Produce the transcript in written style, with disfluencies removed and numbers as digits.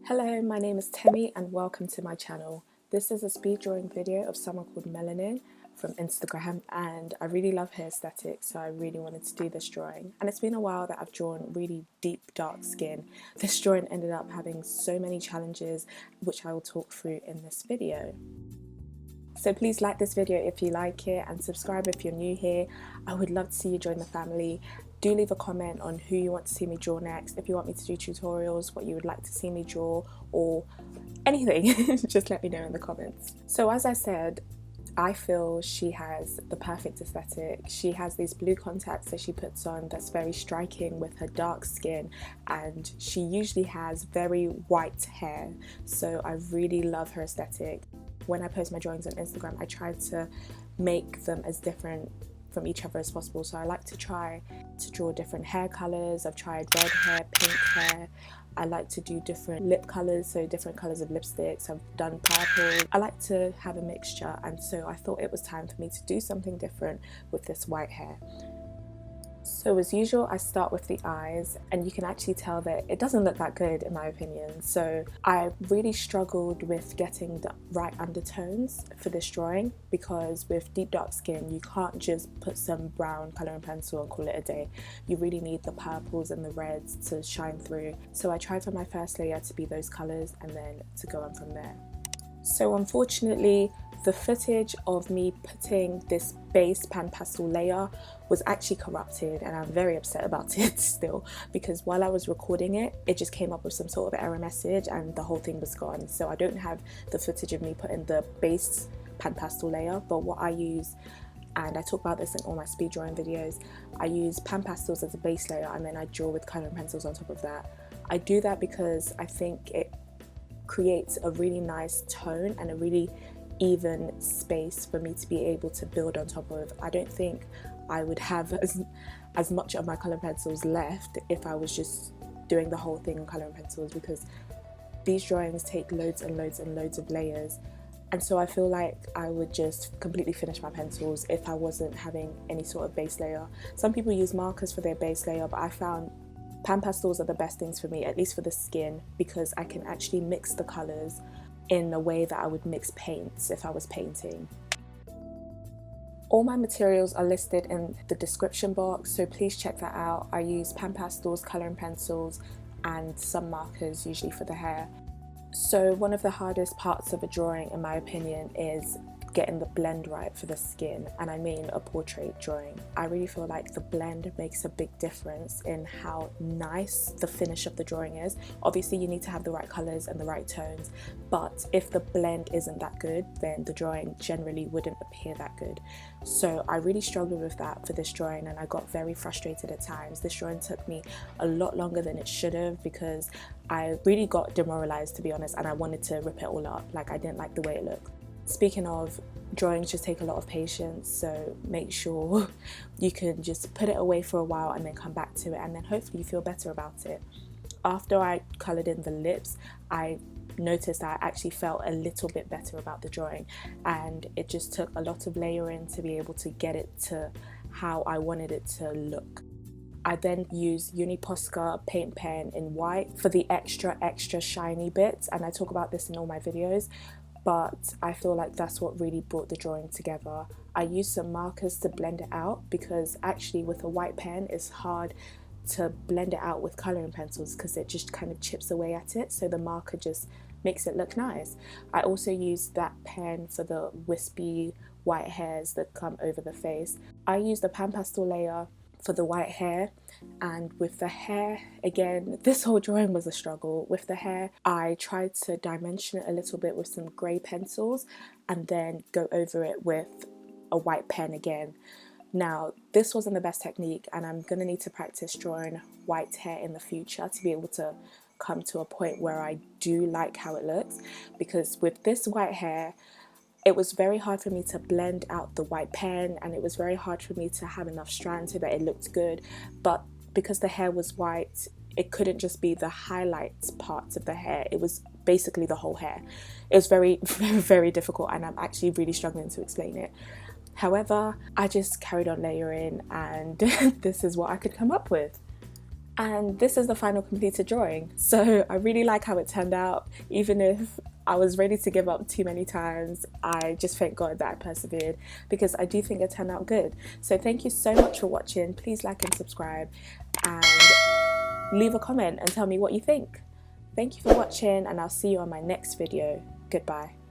Hello, my name is Temi and welcome to my channel. This is a speed drawing video of someone called Melvnin from Instagram, and I really love her aesthetic, so I really wanted to do this drawing. And it's been a while that I've drawn really deep dark skin. This drawing ended up having so many challenges which I will talk through in this video. So please like this video if you like it and subscribe if you're new here. I would love to see you join the family. Do leave a comment on who you want to see me draw next. If you want me to do tutorials, what you would like to see me draw, or anything, just let me know in the comments. So as I said, I feel she has the perfect aesthetic. She has these blue contacts that she puts on that's very striking with her dark skin, and she usually has very white hair, so I really love her aesthetic. When I post my drawings on Instagram, I try to make them as different from each other as possible. So I like to try to draw different hair colours. I've tried red hair, pink hair. I like to do different lip colours, so different colours of lipsticks. I've done purple. I like to have a mixture, and so I thought it was time for me to do something different with this white hair. So as usual, I start with the eyes, and you can actually tell that it doesn't look that good in my opinion. So I really struggled with getting the right undertones for this drawing, because with deep dark skin you can't just put some brown colouring pencil and call it a day. You really need the purples and the reds to shine through. So I tried for my first layer to be those colours and then to go on from there. So unfortunately, the footage of me putting this base pan pastel layer was actually corrupted, and I'm very upset about it still, because while I was recording it, it just came up with some sort of error message and the whole thing was gone. So I don't have the footage of me putting the base pan pastel layer, but what I use, and I talk about this in all my speed drawing videos, I use pan pastels as a base layer and then I draw with colouring pencils on top of that. I do that because I think it creates a really nice tone and a really even space for me to be able to build on top of. I don't think I would have as much of my colour pencils left if I was just doing the whole thing on colouring pencils, because these drawings take loads and loads and loads of layers, and so I feel like I would just completely finish my pencils if I wasn't having any sort of base layer. Some people use markers for their base layer, but I found pan pastels are the best things for me, at least for the skin, because I can actually mix the colours in a way that I would mix paints if I was painting. All my materials are listed in the description box, so please check that out. I use pan pastels, colouring pencils and some markers, usually for the hair. So one of the hardest parts of a drawing, in my opinion, is getting the blend right for the skin, and I mean a portrait drawing. I really feel like the blend makes a big difference in how nice the finish of the drawing is. Obviously you need to have the right colours and the right tones, but if the blend isn't that good, then the drawing generally wouldn't appear that good. So I really struggled with that for this drawing, and I got very frustrated at times. This drawing took me a lot longer than it should have, because I really got demoralised, to be honest, and I wanted to rip it all up. Like, I didn't like the way it looked. Speaking of, drawings just take a lot of patience, so make sure you can just put it away for a while and then come back to it, and then hopefully you feel better about it. After I coloured in the lips, I noticed that I actually felt a little bit better about the drawing, and it just took a lot of layering to be able to get it to how I wanted it to look. I then used Uni Posca paint pen in white for the extra shiny bits, and I talk about this in all my videos, but I feel like that's what really brought the drawing together. I used some markers to blend it out, because actually with a white pen it's hard to blend it out with colouring pencils because it just kind of chips away at it, so the marker just makes it look nice. I also used that pen for the wispy white hairs that come over the face. I used the pan pastel layer for the white hair, and with the hair, again, this whole drawing was a struggle. With the hair, I tried to dimension it a little bit with some grey pencils and then go over it with a white pen again. Now, this wasn't the best technique, and I'm going to need to practice drawing white hair in the future to be able to come to a point where I do like how it looks, because with this white hair, it was very hard for me to blend out the white pen, and it was very hard for me to have enough strand so that it looked good. But because the hair was white, it couldn't just be the highlights parts of the hair, it was basically the whole hair. It was very, very difficult, and I'm actually really struggling to explain it. However, I just carried on layering, and this is what I could come up with. And this is the final completed drawing. So I really like how it turned out. Even if I was ready to give up too many times, I just thank God that I persevered, because I do think it turned out good. So thank you so much for watching. Please like and subscribe and leave a comment and tell me what you think. Thank you for watching, and I'll see you on my next video. Goodbye.